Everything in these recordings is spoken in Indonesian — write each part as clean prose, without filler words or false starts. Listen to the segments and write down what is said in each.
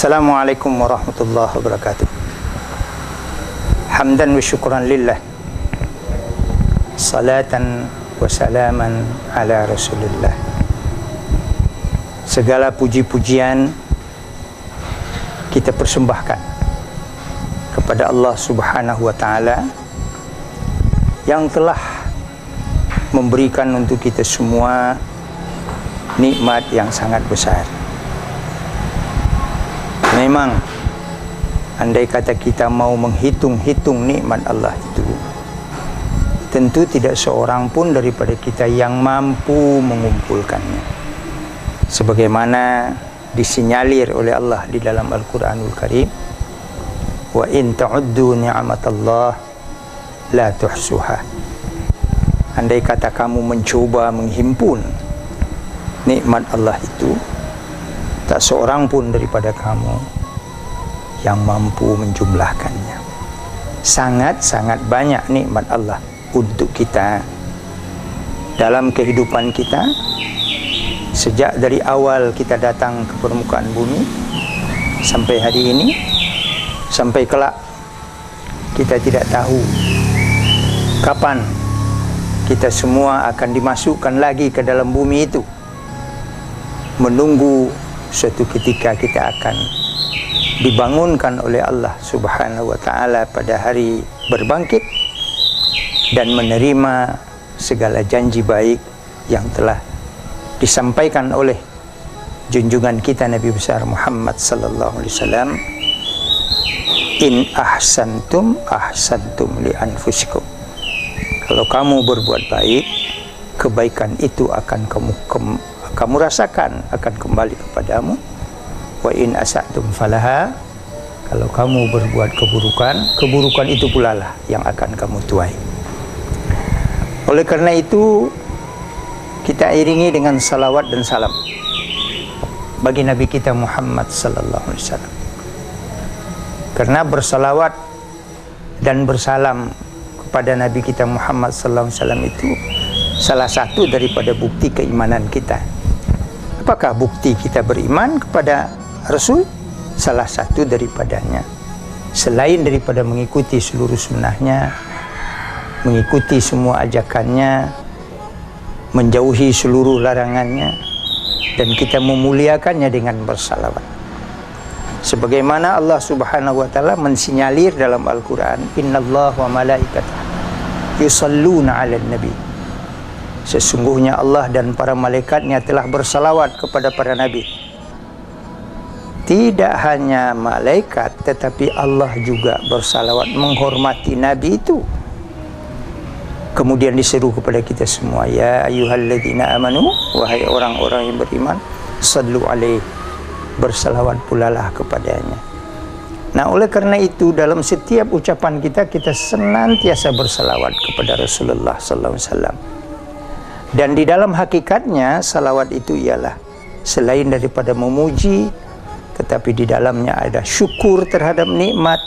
Assalamualaikum warahmatullahi wabarakatuh. Hamdan wa syukran lillah, salatan wa salaman ala rasulillah. Segala puji-pujian kita persembahkan kepada Allah Subhanahu wa ta'ala yang telah memberikan untuk kita semua nikmat yang sangat besar. Memang andai kata kita mau menghitung-hitung nikmat Allah itu, tentu tidak seorang pun daripada kita yang mampu mengumpulkannya. Sebagaimana disinyalir oleh Allah di dalam Al-Quranul Karim, wa in ta'uddu ni'matallah la tuhsuha. Andai kata kamu mencoba menghimpun nikmat Allah itu, tak seorang pun daripada kamu yang mampu menjumlahkannya. Sangat-sangat banyak nikmat Allah untuk kita dalam kehidupan kita. Sejak dari awal kita datang ke permukaan bumi sampai hari ini, sampai kelak kita tidak tahu kapan kita semua akan dimasukkan lagi ke dalam bumi itu, menunggu suatu ketika kita akan dibangunkan oleh Allah Subhanahu wa ta'ala pada hari berbangkit dan menerima segala janji baik yang telah disampaikan oleh junjungan kita Nabi besar Muhammad sallallahu alaihi wasallam. In ahsantum ahsantum li anfusikum. Kalau kamu berbuat baik, kebaikan itu akan kamu rasakan, akan kembali kepadamu. Wa in asatum falaha. Kalau kamu berbuat keburukan, keburukan itu pula lah yang akan kamu tuai. Oleh karena itu, kita iringi dengan salawat dan salam bagi Nabi kita Muhammad sallallahu alaihi wasallam. Karena bersalawat dan bersalam kepada Nabi kita Muhammad sallallahu alaihi wasallam itu salah satu daripada bukti keimanan kita. Apakah bukti kita beriman kepada Rasul? Salah satu daripadanya, selain daripada mengikuti seluruh sunnahnya, mengikuti semua ajakannya, menjauhi seluruh larangannya, dan kita memuliakannya dengan bersalawat. Sebagaimana Allah Subhanahu wa ta'ala mensinyalir dalam Al-Quran, innallaha wa malaikatahu yusalluna 'alan nabi. Sesungguhnya Allah dan para malaikatnya telah bersalawat kepada para nabi. Tidak hanya malaikat, tetapi Allah juga bersalawat menghormati nabi itu. Kemudian diseru kepada kita semua, ya ayyuhalladzina amanu, wahai orang-orang yang beriman, sallu alaihi, bersalawat pula lah kepadanya. Nah, oleh karena itu dalam setiap ucapan kita, kita senantiasa bersalawat kepada Rasulullah sallallahu alaihi wasallam. Dan di dalam hakikatnya salawat itu ialah selain daripada memuji, tetapi di dalamnya ada syukur terhadap nikmat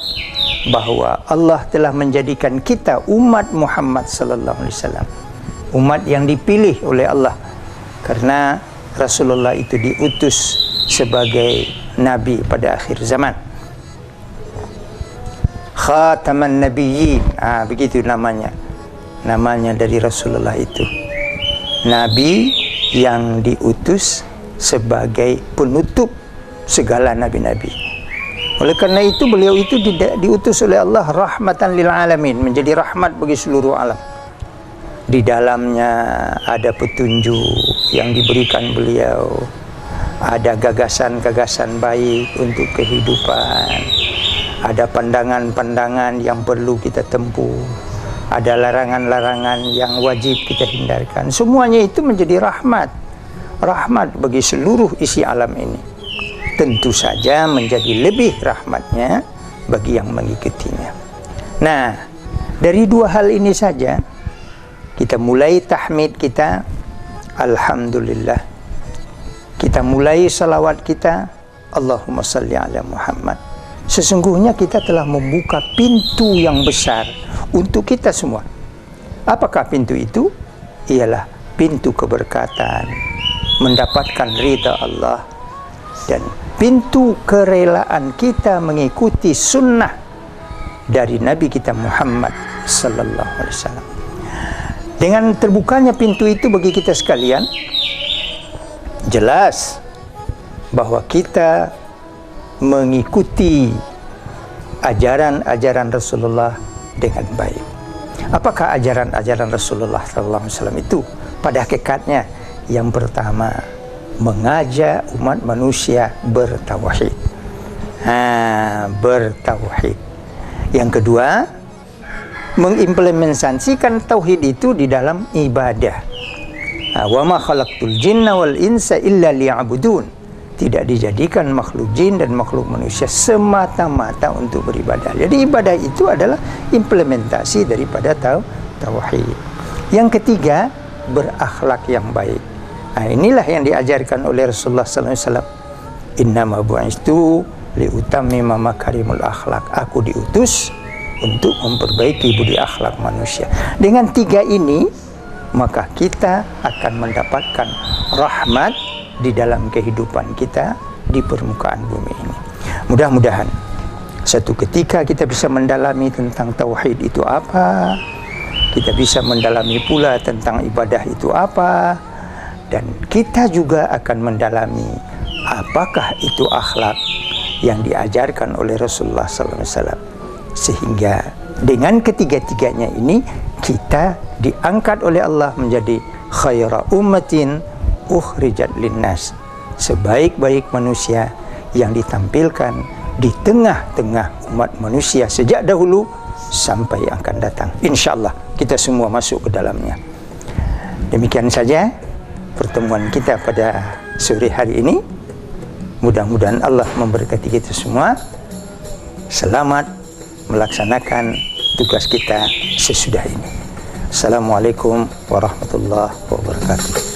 bahwa Allah telah menjadikan kita umat Muhammad sallallahu alaihi wasallam, umat yang dipilih oleh Allah, karena Rasulullah itu diutus sebagai nabi pada akhir zaman. Khataman Nabiyyin, begitu namanya dari Rasulullah itu, nabi yang diutus sebagai penutup segala nabi-nabi. Oleh karena itu beliau itu diutus oleh Allah rahmatan lil alamin, menjadi rahmat bagi seluruh alam. Di dalamnya ada petunjuk yang diberikan beliau, ada gagasan-gagasan baik untuk kehidupan, ada pandangan-pandangan yang perlu kita tempuh, ada larangan-larangan yang wajib kita hindarkan. Semuanya itu menjadi rahmat bagi seluruh isi alam ini. Tentu saja menjadi lebih rahmatnya bagi yang mengikutinya. Nah, dari dua hal ini saja kita mulai tahmid kita, alhamdulillah. Kita mulai salawat kita, Allahumma salli ala Muhammad. Sesungguhnya kita telah membuka pintu yang besar untuk kita semua. Apakah pintu itu? Ialah pintu keberkatan, mendapatkan ridha Allah, dan pintu kerelaan kita mengikuti sunnah dari Nabi kita Muhammad sallallahu alaihi wasallam. Dengan terbukanya pintu itu bagi kita sekalian, jelas bahwa kita mengikuti ajaran-ajaran Rasulullah dengan baik. Apakah ajaran-ajaran Rasulullah sallallahu alaihi wasallam itu? Pada hakikatnya, yang pertama, mengajak umat manusia bertauhid. Bertauhid. Yang kedua, mengimplementasikan tauhid itu di dalam ibadah. Wa ma khalaqtul jinna wal insa illa liya'budun. Tidak dijadikan makhluk jin dan makhluk manusia semata-mata untuk beribadah. Jadi ibadah itu adalah implementasi daripada tauhid. Yang ketiga, berakhlak yang baik. Inilah yang diajarkan oleh Rasulullah sallallahu alaihi wasallam. Innama bu'istu liutammima makarimul akhlak. Aku diutus untuk memperbaiki budi akhlak manusia. Dengan tiga ini, maka kita akan mendapatkan rahmat di dalam kehidupan kita di permukaan bumi ini. Mudah-mudahan satu ketika kita bisa mendalami tentang tauhid itu apa, kita bisa mendalami pula tentang ibadah itu apa, dan kita juga akan mendalami apakah itu akhlak yang diajarkan oleh Rasulullah SAW. Sehingga dengan ketiga-tiganya ini kita diangkat oleh Allah menjadi khaira ummatin ukhrijat linnas, sebaik-baik manusia yang ditampilkan di tengah-tengah umat manusia sejak dahulu sampai yang akan datang. InsyaAllah kita semua masuk ke dalamnya. Demikian saja pertemuan kita pada sore hari ini. Mudah-mudahan Allah memberkati kita semua. Selamat melaksanakan tugas kita sesudah ini. Assalamualaikum warahmatullahi wabarakatuh.